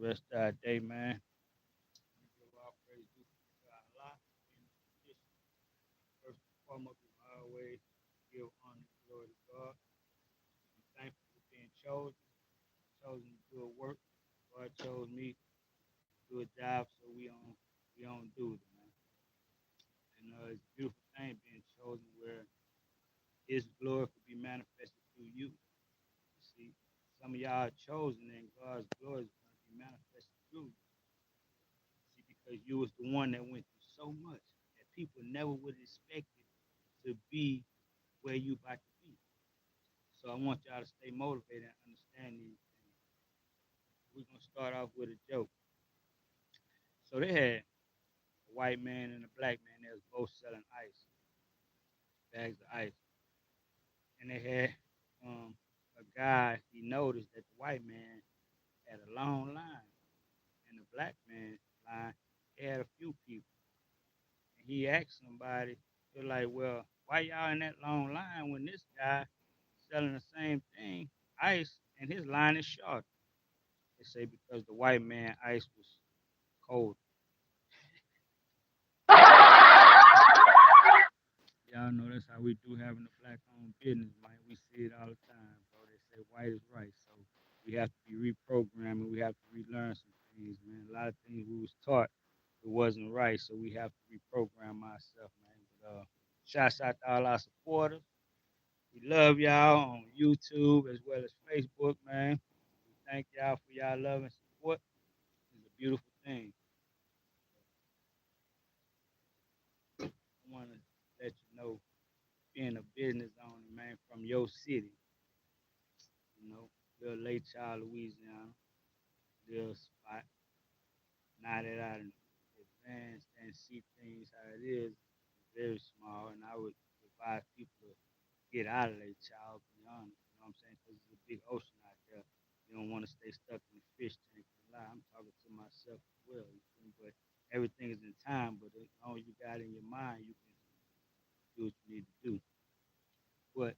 rest of our day, man. We give all praise due to Allah in the position. First and foremost, we always give honor and glory to God. I'm thankful for being chosen to do a work. God chose me to do a job, so we on duty, man. And it's a beautiful thing being chosen where His glory could be manifested through you. You see, some of y'all are chosen, and God's glory is going to be manifested through you. See, because you was the one that went through so much that people never would expect it to be where you about to be. So I want y'all to stay motivated and understand these things. We're gonna start off with a joke. So they had a white man and a black man that was both selling ice, bags of ice. And they had a guy, he noticed that the white man had a long line and the black man line had a few people. And he asked somebody, they're like, well, why y'all in that long line when this guy selling the same thing, ice, and his line is short? They say because the white man ice was cold. Y'all know that's how we do having a black owned business, man. We see it all the time, bro. They say white is right. So we have to be reprogramming. We have to relearn some things, man. A lot of things we was taught it wasn't right, so we have to reprogram ourselves, man. But shouts out to all our supporters. We love y'all on YouTube as well as Facebook, man. We thank y'all for y'all love and support. It's a beautiful thing. I want to let you know, being a business owner, man, from your city, you know, little Lake Charles, Louisiana, little spot. Now that I done advanced and see things how it is, it's very small, and I would advise people to get out of Lake Charles, be honest, you know what I'm saying? Because it's a big ocean out there. You don't want to stay stuck in the fish tank. I'm talking to myself as well, you feel me? But everything is in time, but as long as you got it in your mind, you can do what you need to do. But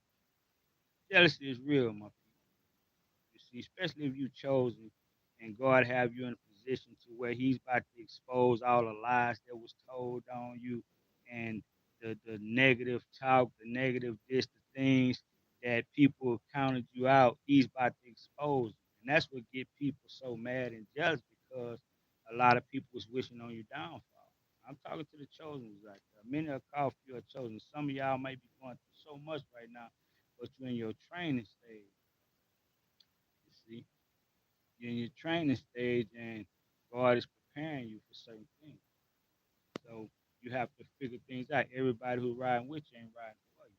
jealousy is real, my people. You see, especially if you chosen and God have you in a position to where He's about to expose all the lies that was told on you and the negative talk, the negative this, the things that people counted you out. He's about to expose you. And that's what get people so mad and jealous because a lot of people is wishing on your downfall. I'm talking to the chosen right there. Many are called, few are chosen. Some of y'all may be going through so much right now, but you're in your training stage. You see, you're in your training stage, and God is preparing you for certain things. So you have to figure things out. Everybody who riding with you ain't riding for you.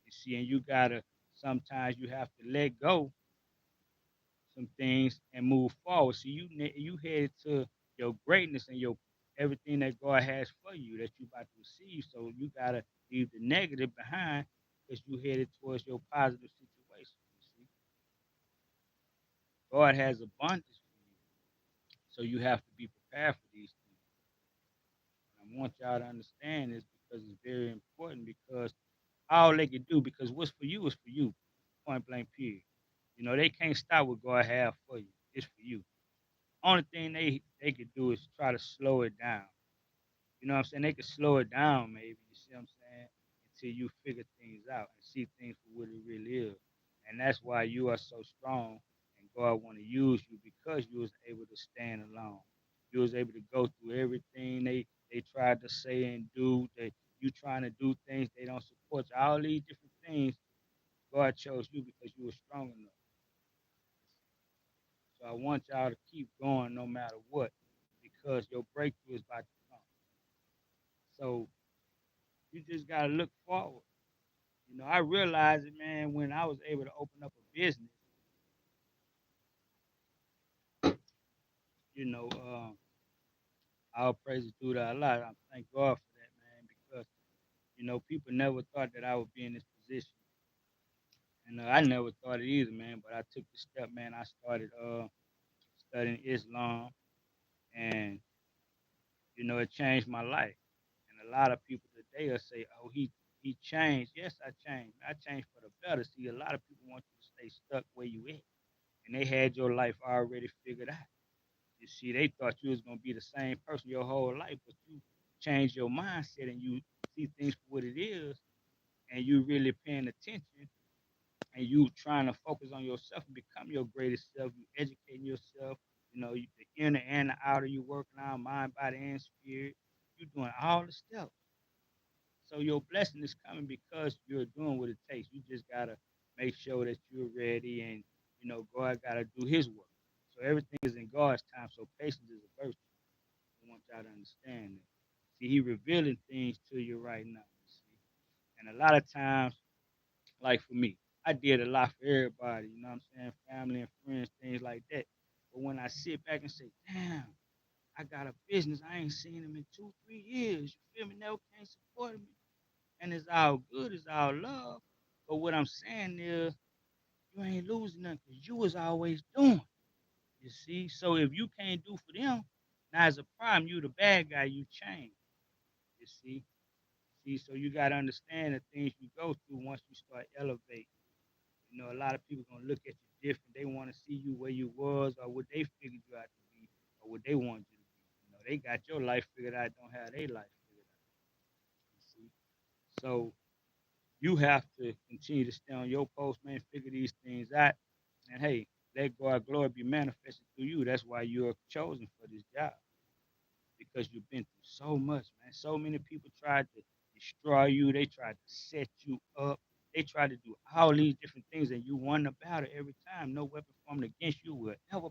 You see, and you gotta sometimes you have to let go some things and move forward. So you headed to your greatness and your everything that God has for you that you about to receive. So you gotta leave the negative behind because you headed towards your positive situation. You see, God has abundance for you, so you have to be prepared for these things. And I want y'all to understand this because it's very important because all they can do because what's for you is for you, point blank period. You know they can't stop what God have for you. It's for you. Only thing they could do is try to slow it down. You know what I'm saying? They could slow it down maybe. You see what I'm saying? Until you figure things out and see things for what it really is. And that's why you are so strong and God want to use you because you was able to stand alone. You was able to go through everything they tried to say and do. You trying to do things they don't support you. All these different things, God chose you because you were strong enough. So I want y'all to keep going no matter what because your breakthrough is about to come. So you just gotta look forward. You know, I realized it, man, when I was able to open up a business. You know, all praises due to Allah. I thank God for that, man, because people never thought that I would be in this position, and I never thought it either, man. But I took the step, man. I started studying Islam, and it changed my life. And a lot of people today will say, "Oh, he changed." Yes, I changed. I changed for the better. See, a lot of people want you to stay stuck where you at, and they had your life already figured out. You see, they thought you was gonna be the same person your whole life, but you change your mindset and you see things for what it is, and you really paying attention, and you trying to focus on yourself and become your greatest self. You educating yourself. You know, the inner and the outer. You working on mind, body, and spirit. You doing all the steps. So your blessing is coming because you're doing what it takes. You just gotta make sure that you're ready, and God gotta do His work. So everything is in God's time. So patience is a virtue. I want y'all to understand that. See, He revealing things to you right now. You see, and a lot of times, like for me, I did a lot for everybody. You know what I'm saying? Family and friends, things like that. But when I sit back and say, "Damn, I got a business. I ain't seen him in 2, 3 years. You feel me? Never can't support me." And it's all good, it's all love. But what I'm saying is, you ain't losing nothing because you was always doing. You see? So if you can't do for them, now as a problem, you the bad guy, you change. You see? See, so you gotta understand the things you go through once you start elevating. A lot of people gonna look at you different. They wanna see you where you was or what they figured you out to be or what they wanted you to be. They got your life figured out, don't have their life figured out. You see? So you have to continue to stay on your post, man, figure these things out. And hey, let God glory be manifested through you. That's why you're chosen for this job. Because you've been through so much, man. So many people tried to destroy you, they tried to set you up, they tried to do all these different things, and you won the battle every time. No weapon formed against you will ever.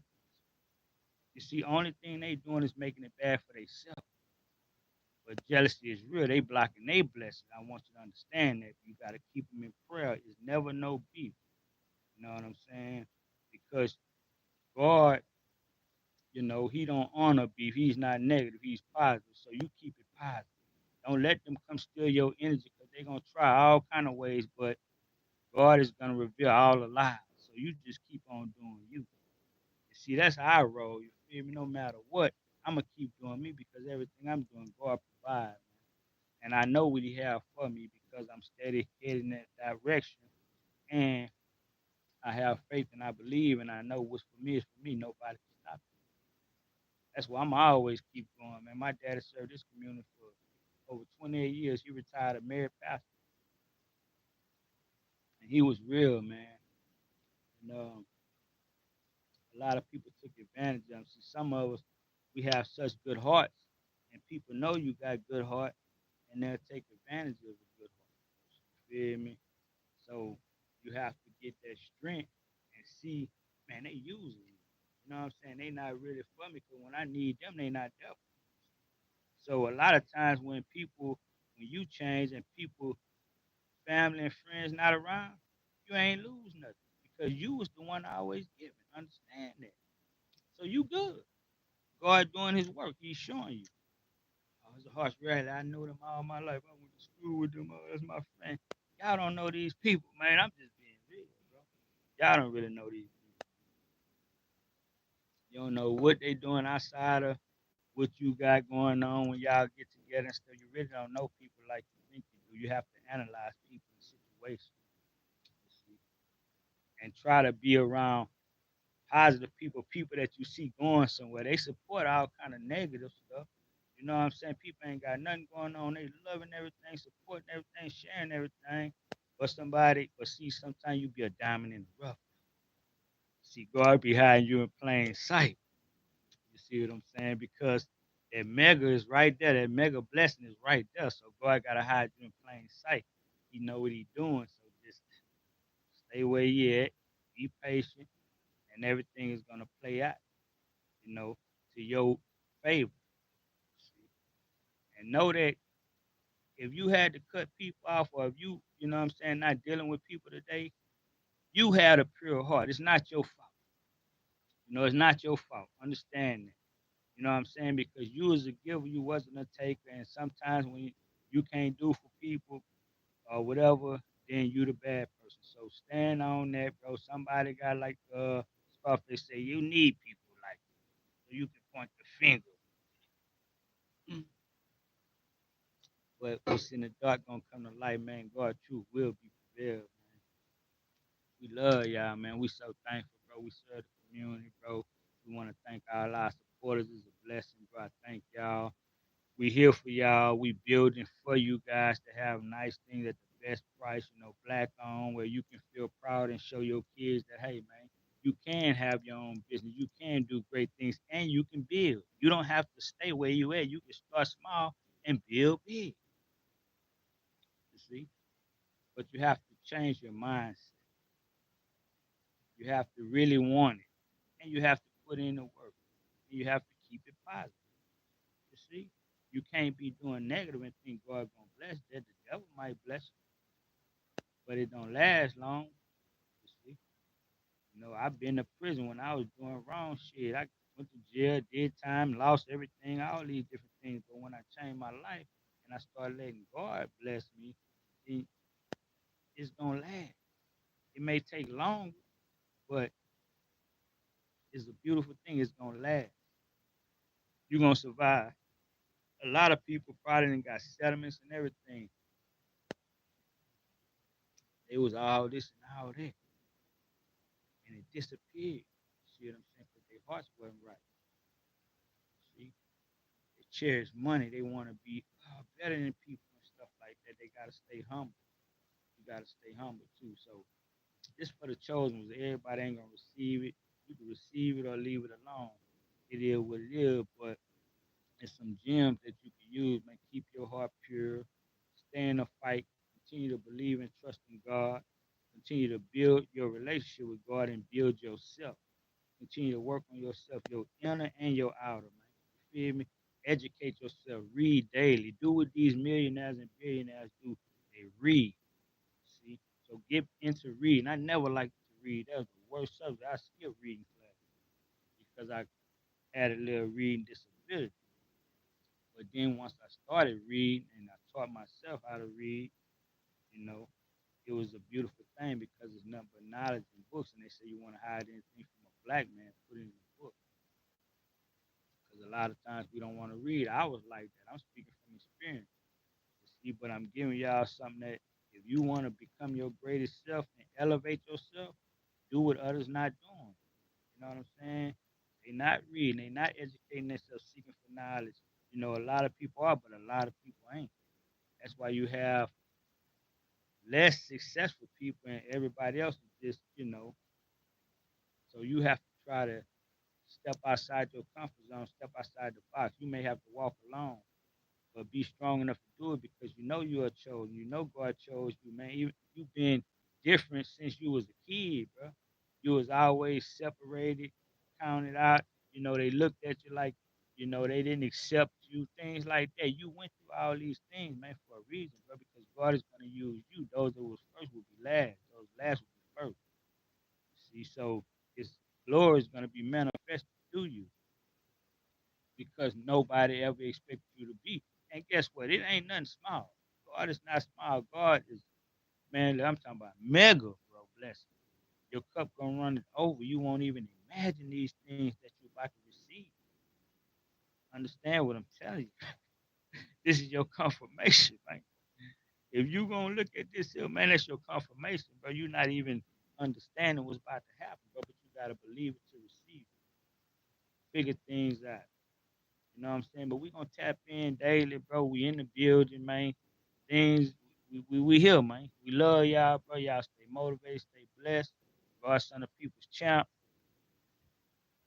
You see, only thing they doing is making it bad for themselves. But jealousy is real. They blocking their blessing. I want you to understand that. You got to keep them in prayer. It's never no beef. You know what I'm saying? Because God, He don't honor beef. He's not negative. He's positive. So you keep it positive. Don't let them come steal your energy because they're gonna try all kind of ways. But God is gonna reveal all the lies. So you just keep on doing you. You see, that's how I roll. You feel me? No matter what, I'm gonna keep doing me because everything I'm doing, God provides. And I know what He have for me because I'm steady heading that direction. And I have faith and I believe and I know what's for me is for me. Nobody can stop it. That's why I'm always keep going, man. My daddy served this community for over 28 years. He retired a married pastor, and he was real, man. And a lot of people took advantage of him. See, some of us, we have such good hearts, and people know you got good heart, and they'll take advantage of a good heart. You feel me? So you have to get that strength and see, man, they using me. You know what I'm saying? They not really for me because when I need them, they not there. So a lot of times when you change and people, family and friends not around, you ain't lose nothing because you was the one always giving. Understand that. So you good. God doing His work. He's showing you. Oh, it's a harsh reality. I know them all my life. I went to school with them. Oh, that's my friend. Y'all don't know these people, man. I'm just being real, bro. Y'all don't really know these people. You don't know what they doing outside of what you got going on when y'all get together and stuff. You really don't know people like you think you do. You have to analyze people and situations, you see, and try to be around positive people, people that you see going somewhere. They support all kind of negative stuff. You know what I'm saying? People ain't got nothing going on. They loving everything, supporting everything, sharing everything. But see, sometimes you be a diamond in the rough. See, God behind you in plain sight. You see what I'm saying? Because that mega is right there. That mega blessing is right there. So God gotta hide you in plain sight. He know what He doing. So just stay where you at. Be patient, and everything is gonna play out. To your favor. See? And know that if you had to cut people off, or if you know what I'm saying, not dealing with people today, you had a pure heart. It's not your fault. It's not your fault. Understand that. You know what I'm saying? Because you was a giver, you wasn't a taker. And sometimes when you can't do for people or whatever, then you the bad person. So stand on that, bro. Somebody got like stuff they say you need people like so you can point the finger. But what's in the dark gonna come to light, man. God truth will be prevailed, man. We love y'all, man. We so thankful, bro. We serve the community, bro. We want to thank all our supporters. We here for y'all. We building for you guys to have nice things at the best price, black owned, where you can feel proud and show your kids that, hey, man, you can have your own business. You can do great things and you can build. You don't have to stay where you at. You can start small and build big, you see? But you have to change your mindset. You have to really want it. And you have to put in the work. And you have to keep it positive. You see? You can't be doing negative and think God gonna bless that. The devil might bless you, but it don't last long. You see? I've been to prison when I was doing wrong shit. I went to jail, did time, lost everything, all these different things. But when I changed my life and I started letting God bless me, it's gonna last. It may take longer, but it's a beautiful thing. It's gonna last. You're gonna survive. A lot of people probably done got settlements and everything. It was all this and all that, and it disappeared. See what I'm saying? Because their hearts wasn't right. See, they cherish money. They want to be better than people and stuff like that. They gotta stay humble. You gotta stay humble too. So this for the chosen ones. Everybody ain't gonna receive it. You can receive it or leave it alone. It is what it is, but it's some gems that you can use, man. Keep your heart pure. Stay in the fight. Continue to believe and trust in God. Continue to build your relationship with God and build yourself. Continue to work on yourself, your inner and your outer, man. You feel me? Educate yourself. Read daily. Do what these millionaires and billionaires do. They read. See? So get into reading. I never liked to read. That was the worst subject. I skipped reading class because I had a little reading disability. But then once I started reading and I taught myself how to read, you know, it was a beautiful thing because it's nothing but knowledge in books. And they say you want to hide anything from a black man, put it in a book. Because a lot of times we don't want to read. I was like that. I'm speaking from experience. You see, but I'm giving y'all something that if you want to become your greatest self and elevate yourself, do what others not doing. You know what I'm saying? They not reading, they not educating themselves, seeking for knowledge. A lot of people are, but a lot of people ain't. That's why you have less successful people and everybody else is just, so you have to try to step outside your comfort zone, step outside the box. You may have to walk alone, but be strong enough to do it because you know you are chosen. You know God chose you, man. You've been different since you was a kid, bro. You was always separated, counted out. They looked at you like, they didn't accept you, things like that. You went through all these things, man, for a reason, bro, because God is going to use you. Those that was first will be last. Those last will be first. See, so His glory is going to be manifested through you because nobody ever expected you to be. And guess what? It ain't nothing small. God is not small. God is, man, I'm talking about mega, bro. Bless you. Your cup gonna run it over. You won't even imagine these things that you're about to receive. Understand what I'm telling you? This is your confirmation, man. If you gonna look at this here, man, that's your confirmation, bro. You're not even understanding what's about to happen, bro. But you gotta believe it to receive it. Figure things out. You know what I'm saying? But we gonna tap in daily, bro. We in the building, man. Things we here, man. We love y'all, bro. Y'all stay motivated, stay blessed. Godson of People's Champ,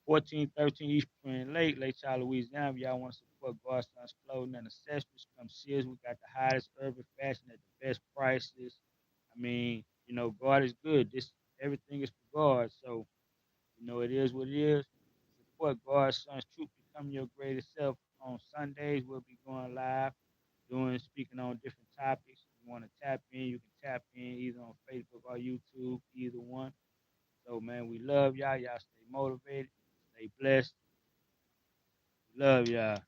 1413 East Prairie Lake, Lake Charles, Louisiana. If y'all want to support Godson's clothing and accessories, come see us. We got the hottest urban fashion at the best prices. I mean, God is good. This everything is for God. So, it is what it is. Support Godson's Truth Become Your Greatest Self on Sundays. We'll be going live, speaking on different topics. If you want to tap in, you can tap in either on Facebook or YouTube, either one. So man, we love y'all. Y'all stay motivated, stay blessed. Love y'all.